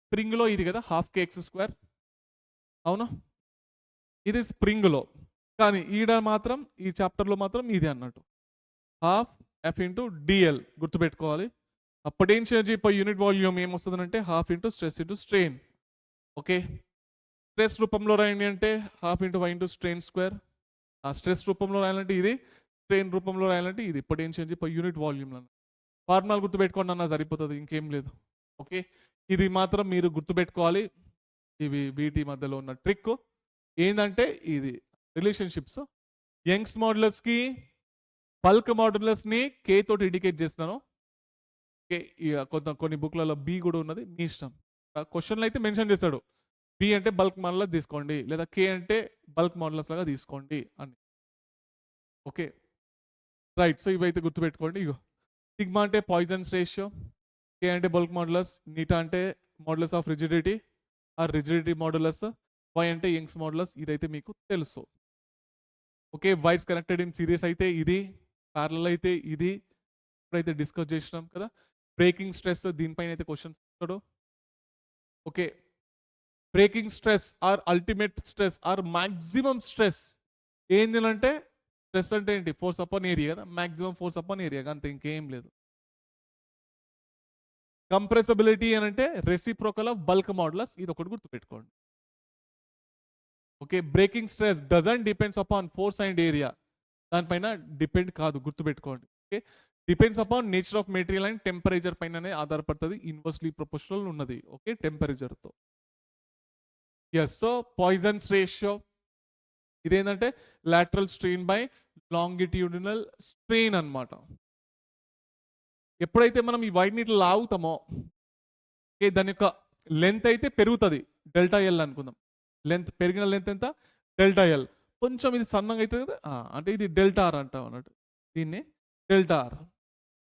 స్ప్రింగ్లో ఇది కదా ½kx², అవునా? ఇది స్ప్రింగ్లో, కానీ ఈడ మాత్రం ఈ చాప్టర్లో మాత్రం ఇది అన్నట్టు ½ F × dl గుర్తుపెట్టుకోవాలి. ఆ potential energy per unit volume ఏమొస్తుందంటే ½ × స్ట్రెస్ × స్ట్రెయిన్. ఓకే, స్ట్రెస్ రూపంలో రాయండి అంటే ½ × Y × strain². ఆ స్ట్రెస్ రూపంలో రాయాలంటే ఇది, స్ట్రెయిన్ రూపంలో రాయాలంటే ఇది. పొటెన్షియల్ ఎనర్జీ పర్ యూనిట్ వాల్యూమ్లో ఫార్ములా గుర్తుపెట్టుకోండి అన్న సరిపోతుంది, ఇంకేం లేదు. ఓకే, ఇది మాత్రం మీరు గుర్తుపెట్టుకోవాలి. ఇవి వీటి మధ్యలో ఉన్న ట్రిక్ ఏంటంటే ఇది రిలేషన్షిప్స్. యంగ్స్ మోడలర్స్కి బల్క్ మోడలర్స్ని K తోటి ఇండికేట్ చేస్తున్నాను. ఓకే, ఇక కొన్ని బుక్లలో B కూడా ఉన్నది, మీ ఇష్టం. క్వశ్చన్లు అయితే మెన్షన్ చేస్తాడు B అంటే బల్క్ మోడలర్స్ తీసుకోండి, లేదా K అంటే బల్క్ మోడలర్స్ లాగా తీసుకోండి అని. Okay, right. సో ఇవైతే గుర్తుపెట్టుకోండి. ఇగో సిగ్మా అంటే పాయిజన్స్ రేషియో, K అంటే బల్క్ మోడలర్స్, నీటా అంటే modulus of rigidity or rigidity modulus, Y అంటే యంగ్స్ మోడలస్. ఇదైతే మీకు తెలుసు. Okay, wires connected in series అయితే ఇది, ప్యారలల్ అయితే ఇది, ఇప్పుడైతే డిస్కస్ చేసినాం కదా. బ్రేకింగ్ స్ట్రెస్ దీనిపైన అయితే క్వశ్చన్స్ ఇస్తాడు. Okay, breaking stress or ultimate stress or maximum stress ఏంది అంటే, స్ట్రెస్ అంటే ఏంటి, ఫోర్స్ అపాన్ ఏరియా కదా, మాక్సిమం ఫోర్స్ అపాన్ ఏరియా అంతే, ఇంకేం లేదు. కంప్రెసిబిలిటీ అని అంటే రెసిప్రోకల్ ఆఫ్ బల్క్ మాడ్యులస్, ఇది ఒకటి గుర్తుపెట్టుకోండి. Okay, breaking stress doesn't depends upon force and area, దానిపైన డిపెండ్ కాదు, గుర్తుపెట్టుకోండి. Okay, depends upon nature of material and temperature పైననే ఆధారపడుతుంది, ఇన్వర్స్లీ ప్రొపోర్షనల్ ఉన్నది. ఓకే, టెంపరేచర్తో. ఎస్, సో పాయిజన్స్ రేషియో ఇదేంటంటే lateral strain by longitudinal strain అన్నమాట. ఎప్పుడైతే మనం ఈ వైట్ నీటిని లాగుతామో ఓకే, దాని యొక్క లెంత్ అయితే పెరుగుతుంది, డెల్టా ఎల్ అనుకుందాం. లెంత్ పెరిగిన లెంత్ ఎంత, డెల్టా ఎల్. కొంచెం ఇది సన్నగా అవుతుంది కదా, అంటే ఇది డెల్టా ఆర్ అంటాం అన్నట్టు, దీన్ని డెల్టా ఆర్.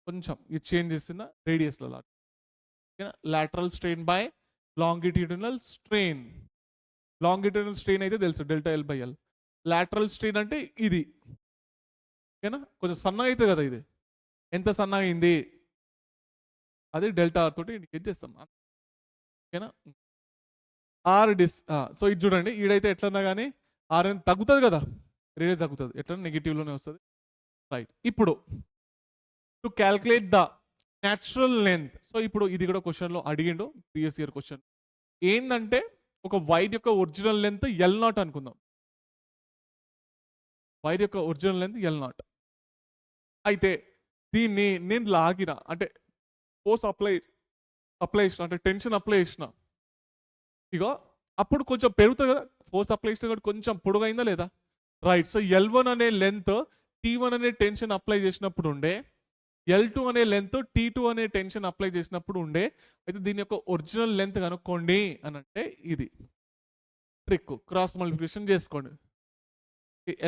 కొంచెం ఇది చేంజ్ చేస్తున్న రేడియస్లో lateral strain by longitudinal strain. Longitudinal strain అయితే తెలుసు delta L by L. Lateral strain అంటే ఇది, ఓకేనా, కొంచెం సన్నగా అవుతుంది కదా, ఇది ఎంత సన్నగా అయింది అది డెల్టా ఆర్ తోటి ఇండికేట్ చేస్తాం, ఓకేనా. ఆర్ సో ఇది చూడండి, ఈడైతే ఎట్లన్నా కానీ ఆర్ అని తగ్గుతుంది కదా, రేడియస్ తగ్గుతుంది, ఎట్లా నెగిటివ్లోనే వస్తుంది. రైట్, ఇప్పుడు to calculate the natural length. So ఇప్పుడు ఇది కూడా క్వశ్చన్లో అడిగిండు, ప్రీవియస్ ఇయర్ క్వశ్చన్. ఏంటంటే ఒక వైర్ యొక్క ఒరిజినల్ లెంత్ ఎల్ నాట్ అనుకుందాం. వైర్ యొక్క ఒరిజినల్ లెంత్ ఎల్ నాట్ అయితే దీన్ని నేను లాగిన అంటే ఫోర్స్ అప్లై చేసిన, అంటే టెన్షన్ అప్లై చేసిన, ఇగో అప్పుడు కొంచెం పెరుగుతుంది కదా, ఫోర్స్ అప్లై చేసిన కూడా కొంచెం పొడుగైందా లేదా. రైట్, సో L1 అనే లెంత్ T1 అనే టెన్షన్ అప్లై చేసినప్పుడు ఉండే, L2 అనే లెంత్ T2 అనే టెన్షన్ అప్లై చేసినప్పుడు ఉండే. అయితే దీని యొక్క ఒరిజినల్ లెంత్ కనుక్కోండి అని అంటే ఇది ట్రిక్, క్రాస్ మల్టిప్లికేషన్ చేసుకోండి.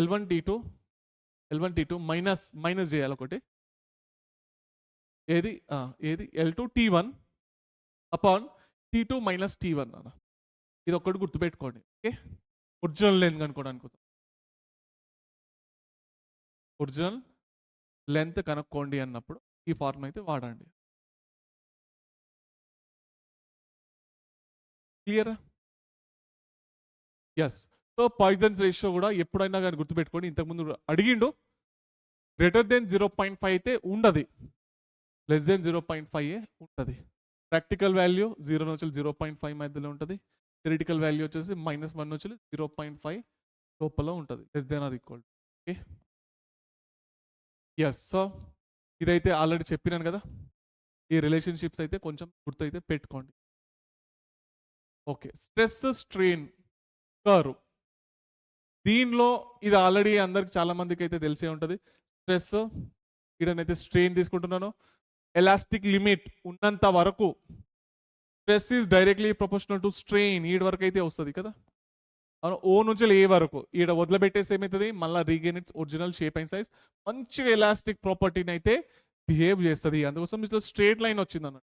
L1 T2 మైనస్ చేయాలి ఒకటి, ఏది L2 T1 upon T2 minus T1 అన్న, ఇది ఒక్కటి గుర్తుపెట్టుకోండి. ఓకే, ఒరిజినల్ లెంత్ కనుక్కోవడానికి కోసం ఒరిజినల్ లెంత్ కనుక్కోండి అన్నప్పుడు ఈ ఫార్ములా అయితే వాడండి. Clear? Yes, so Poisson's ratio కూడా ఎప్పుడైనా కానీ గుర్తుపెట్టుకోండి, ఇంతకుముందు అడిగిండు. గ్రేటర్ దెన్ 0.5 అయితే ఉండదు, లెస్ దెన్ 0.5 ఉంటుంది. ప్రాక్టికల్ వాల్యూ 0 నుంచి 0.5 మధ్యలో ఉంటుంది. థియరిటికల్ వాల్యూ వచ్చేసి -1 నుంచి 0.5 లోపల ఉంటుంది, less than or equal. Okay, yes, so ఇదైతే ఆల్రెడీ చెప్పినాను కదా, ఈ రిలేషన్షిప్స్ అయితే కొంచెం గుర్తయితే పెట్టుకోండి. ఓకే, స్ట్రెస్ స్ట్రెయిన్ కర్వ్, దీనిలో ఇది ఆల్రెడీ అందరికి చాలా మందికి అయితే తెలిసే ఉంటుంది. స్ట్రెస్ ఇడనైతే స్ట్రెయిన్ తీసుకుంటున్నాను, ఎలాస్టిక్ లిమిట్ ఉన్నంత వరకు stress is directly proportional to strain, ఈడ వరకు అయితే వస్తుంది కదా, ఓ నుంచి ఏ వరకు. ఈడ వదిలిపెట్టేసి ఏమవుతుంది, మళ్ళీ regain it's original shape and size, మంచిగా ఎలాస్టిక్ ప్రాపర్టీని అయితే బిహేవ్ చేస్తుంది. అందుకోసం ఇట్లా స్ట్రేట్ లైన్ వచ్చింది అన్నట్టు.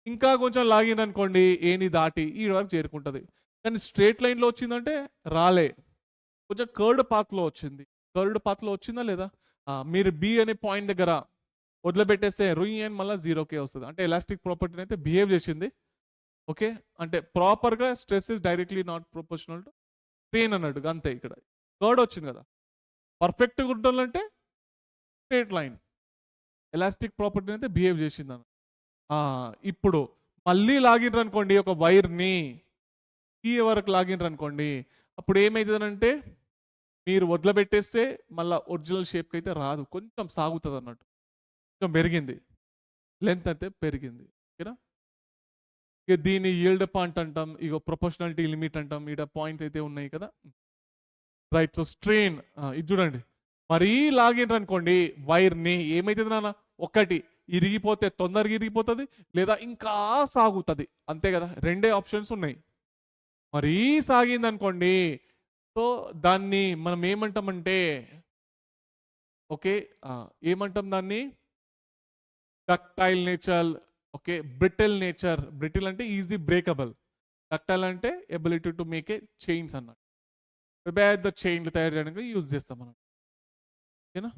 ఇంకా కొంచెం లాగిన్ అనుకోండి, ఏని దాటి ఈడ వరకు చేరుకుంటుంది. కానీ స్ట్రేట్ లైన్లో వచ్చిందంటే రాలే, కొంచెం కర్వ్డ్ పాత్లో వచ్చింది. కర్వ్డ్ పాత్లో వచ్చిందా లేదా, మీరు బి అనే పాయింట్ దగ్గర వదిలిపెట్టేస్తే రుయి అని మళ్ళీ 0K వస్తుంది, అంటే ఎలాస్టిక్ ప్రాపర్టీని అయితే బిహేవ్ చేసింది. ఓకే, అంటే ప్రాపర్గా stress is directly not proportional to strain అన్నట్టుగా, అంతే. ఇక్కడ కర్వ్డ్ వచ్చింది కదా, పర్ఫెక్ట్గా ఉండాలంటే స్ట్రేట్ లైన్, ఎలాస్టిక్ ప్రాపర్టీని అయితే బిహేవ్ చేసింది అన్న. ఇప్పుడు మళ్ళీ లాగిన్రు అనుకోండి ఒక వైర్ని, ఈ వరకు లాగిన్రు అనుకోండి, అప్పుడు ఏమవుతుందంటే మీరు వదిలిపెట్టేస్తే మళ్ళీ ఒరిజినల్ షేప్కి అయితే రాదు, కొంచెం సాగుతుంది అన్నట్టు, కొంచెం పెరిగింది, లెంత్ అయితే పెరిగింది. ఓకేనా, ఇక దీన్ని ఈల్డ్ పాయింట్ అంటాం, ఇక ప్రొపోర్షనాలిటీ లిమిట్ అంటాం, ఇక్కడ పాయింట్స్ అయితే ఉన్నాయి కదా. రైట్, సో స్ట్రెయిన్ ఇది చూడండి, మరీ లాగిన్రు అనుకోండి వైర్ని, ఏమైతుంది నాన్న, ఒకటి ఇరిగిపోతే తొందరగా ఇరిగిపోతుంది, లేదా ఇంకా సాగుతుంది, అంతే కదా, రెండే ఆప్షన్స్ ఉన్నాయి. మరీ సాగింది అనుకోండి, సో దాన్ని మనం ఏమంటామంటే, ఓకే, ఏమంటాం దాన్ని, ductile nature. Okay, brittle nature. Brittle అంటే ఈజీ బ్రేకబుల్, డక్టైల్ అంటే ability to make A chains అన్నట్టు, పెద్ద చైన్లు తయారు చేయడానికి యూజ్ చేస్తాం మనం. ఓకేనా,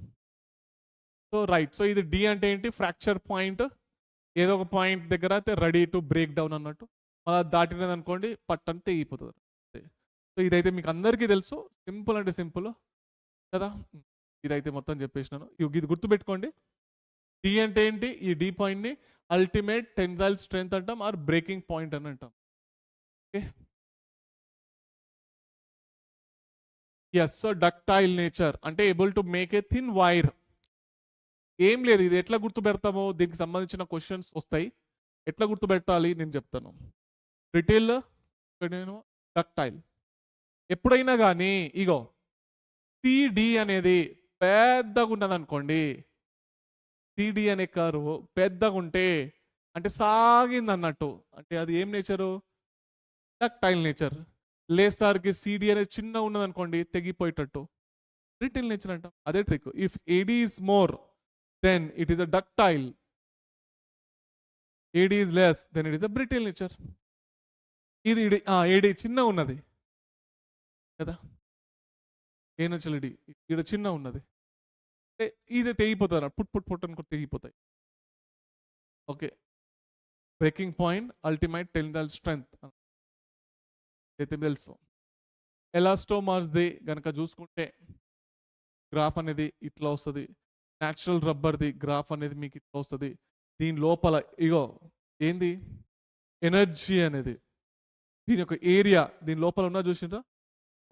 సో రైట్, సో ఇది డి అంటే ఏంటి, ఫ్రాక్చర్ పాయింట్, ఏదో ఒక పాయింట్ దగ్గర అయితే రెడీ టు బ్రేక్ డౌన్ అన్నట్టు, అలా దాటినది అనుకోండి పట్టని తెగిపోతుంది. సో ఇదైతే మీకు అందరికీ తెలుసు, సింపుల్ అంటే సింపుల్ కదా. ఇదైతే మొత్తం చెప్పేసినాను, ఇది గుర్తుపెట్టుకోండి. డి అంటే ఏంటి, ఈ డి పాయింట్ని అల్టిమేట్ టెన్సైల్ స్ట్రెంగ్త్ అంటాం ఆర్ బ్రేకింగ్ పాయింట్ అని అంటాం. Okay, yes. So ductile nature అంటే able to make a thin wire. ఏం లేదు, ఇది ఎట్లా గుర్తుపెడతామో దీనికి సంబంధించిన క్వశ్చన్స్ వస్తాయి. ఎట్లా గుర్తుపెట్టాలి నేను చెప్తాను. బ్రిటిల్, నేను డక్టైల్. ఎప్పుడైనా కానీ ఇగో సిడి అనేది పెద్దగా ఉన్నది అనుకోండి, సిడి అనే కర్వ్ పెద్దగా ఉంటే అంటే సాగింది అన్నట్టు, అంటే అది ఏం నేచరు? Ductile nature. లేసారికి సిడి అనేది చిన్న ఉన్నది అనుకోండి, తెగిపోయేటట్టు, బ్రిటిల్ నేచర్ అంటాం. అదే trick. If AD is more than it is a ductile, AD is less than it is a brittle nature. ఇది ఏడి చిన్న ఉన్నది కదా, ఏ నేచర్ ఇది ఇక్కడ చిన్న ఉన్నది, ఈజీ తెగిపోతారు, పుట్ పుట్ పుట్ అనుకో తెగిపోతాయి. Okay, breaking point ultimate tensile strength అయితే తెలుసు. ఎలాస్టోమర్స్ది కనుక చూసుకుంటే గ్రాఫ్ అనేది ఇట్లా వస్తుంది. న్యాచురల్ రబ్బర్ది గ్రాఫ్ అనేది మీకు ఇట్లా వస్తుంది. దీని లోపల ఇగో ఏంది ఎనర్జీ అనేది, దీని యొక్క ఏరియా దీని లోపల ఉన్నా చూసిండ్రా.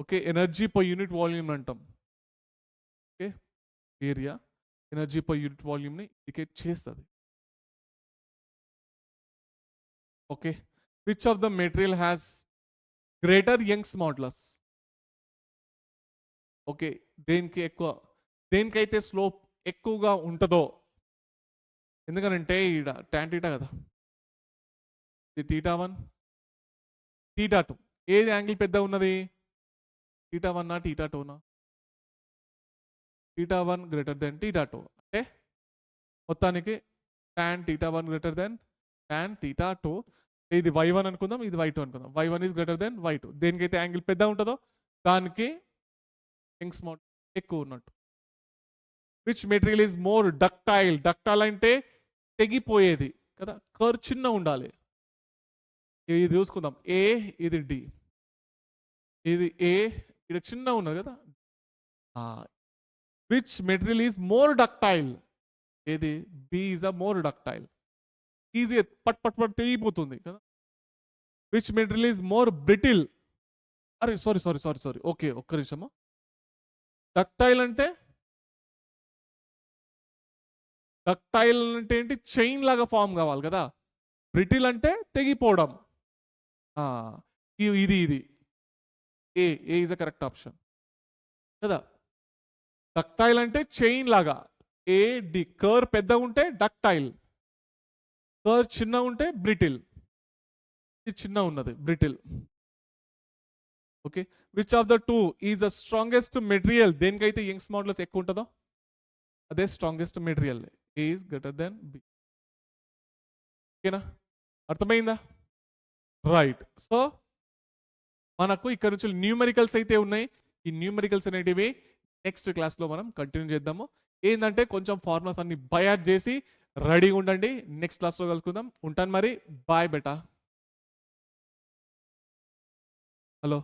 Okay, energy per unit volume అంటాం. Okay, area energy per unit వాల్యూమ్ని ఇండికేట్ చేస్తుంది. Okay, which of the material has greater Young's modulus? Okay, దేనికైతే స్లోప్ ఎక్కువగా ఉంటుందో, ఎందుకనంటే ఈడ ట్యాన్ టీటా కదా, ఇది θ1 θ2, ఏది యాంగిల్ పెద్ద ఉన్నది? θ1 θ2? θ1 గ్రేటర్ దెన్ θ2 అంటే మొత్తానికి tan θ1 గ్రేటర్ దెన్ tan θ2. ఇది y1 అనుకుందాం, ఇది y2 అనుకుందాం. y1 is greater than y2. దేనికైతే యాంగిల్ పెద్ద ఉంటుందో దానికి యంగ్స్ మోడ్ ఎక్కువ ఉన్నట్టు. Which material is more ductile? Ductile అంటే తెగిపోయేది కదా, కర్ చిన్న ఉండాలి. ఇది చూసుకుందాం, ఏ ఇది డి, ఇది ఏ ఇది చిన్న ఉన్నది కదా. Which material is more ductile? ఏది? B is a more ductile. Easy, పట్ పట్ పట్ తెగిపోతుంది కదా. Which material is more brittle? అరే సారీ, ఓకే ఒక్క నిమిషము. డక్టైల్ అంటే ఏంటి? చైన్ లాగా ఫామ్ కావాలి కదా. బ్రిటిల్ అంటే తెగిపోవడం. ఇది ఏ ఈజ్ అ కరెక్ట్ ఆప్షన్ కదా. డక్టైల్ అంటే చైన్ లాగా, ఏ డి. కర్ పెద్ద ఉంటే డక్టైల్, కర్ చిన్న ఉంటే బ్రిటిల్. ఇది చిన్న ఉన్నది brittle. Okay, which of the two is the strongest material? దేనికైతే యంగ్స్ మాడ్యులస్ ఎక్కువ ఉంటుందో అదే strongest material. A is greater than B. ఓకేనా, అర్థమైందా? రైట్. సో మనకు ఇక్కడ నుంచి న్యూమెరికల్స్ అయితే ఉన్నాయి. ఈ న్యూమెరికల్స్ అనేటివి నెక్స్ట్ క్లాస్లో మనం కంటిన్యూ చేద్దాము. ఏంటంటే కొంచెం ఫార్ములాస్ అన్ని బై యాడ్ చేసి రెడీగా ఉండండి. నెక్స్ట్ క్లాస్లో కలుసుకుందాం. ఉంటాను మరి, బాయ్ బెటా. హలో.